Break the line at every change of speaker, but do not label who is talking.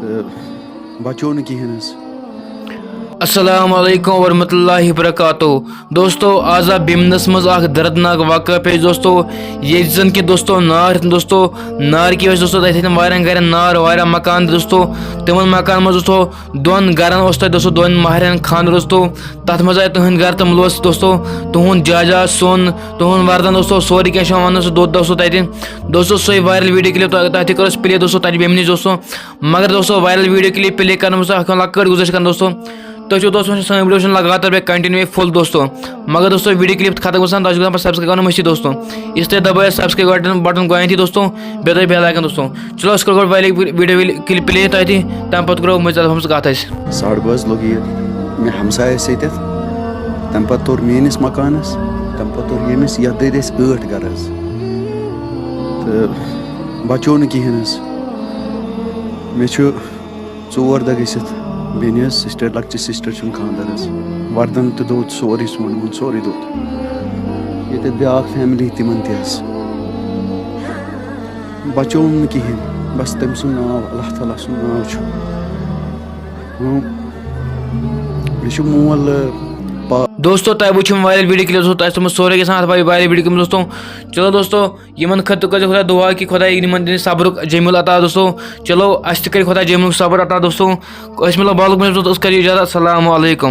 بچو نہٕ کِہیٖنۍ حظ.
السلام علیکم ورحمۃ اللہ وبرکاتہ. دوستو آز آ بیمنس مز اخ دردناک واقعہ پیش دوستو. یہ زن کہ دوستو نار دوستو نار کی وجہ دوستو تتن وارن گرن نار واریا مکان دوستو. تمن مکان مز دوستو دون گرن اس دوستو دون مہرین خاندر دوستو. تت مز آئی تہند گر تم لوس دوستو تہند جاجا سون تہند وردن دوستو سوری کیا ون سو دود دوستو تتن دوستو سوئی وائرل ویڈیو کلپ تھی کرو پلے دوستو تتہ بیمنس دوستو. مگر دوستو وائرل ویڈیو کلپ پلے کرنے لکٹ گزارش کر دوستو تو دوستو سن ویڈیو لگاتار بے کنٹینیو فل دوستو. مگر دوستو ویڈیو کلپ ختم گژھان تک گژھان سبسکرائب کرنا مشی دوستو. اس لیے دبائے سبسکرائب بٹن گوئن تھی دوستو بیٚیہِ بیل آیکن دوستو. چلو اس کرو ویڈیو کلپ پلے تھی تمہ پتہٕ کرو مزید ہم کتھ اسہِ.
12:30 لوٚگ یہِ مےٚ ہمسایس ییٚتٮ۪تھ. تمہِ پتہٕ توٚر میٲنِس مکانس تمہِ پتہٕ توٚر ییٚمِس یتھ دٔدۍ أسۍ 8 گرٕ حظ تہٕ بچو نہٕ کِہیٖنۍ حظ. مےٚ چھُ 4 دۄہ گٔژھِتھ بیٚنہِ حظ سِسٹر لۄکچہِ سِسٹر چھُم خانٛدر حظ. وردن تہِ دوٚد سورُے ژھُنمُت سورُے دوٚد. ییٚتٮ۪تھ بیٛاکھ فیملی تِمن تہِ حظ بچووُم نہٕ کِہیٖنۍ. بس تٔمۍ سُنٛد ناو اللہ تعالیٰ سُنٛد ناو چھُ. مےٚ چھُ مول
دوستو تہ وچھم وائرل ویڈیو کلپ دوستو تم سورے کے ساتھ وائرل ویڈیو کلپ دوستو. چلو دوستو یمن خطر کر خدا دعا کہ خدا یمن صبر جمیل عطا دوستو. چلو اس تہ کر خدا جمیل صبر عطا دوستو. اس مطلب بالک اس کر اجازت. السلام علیکم.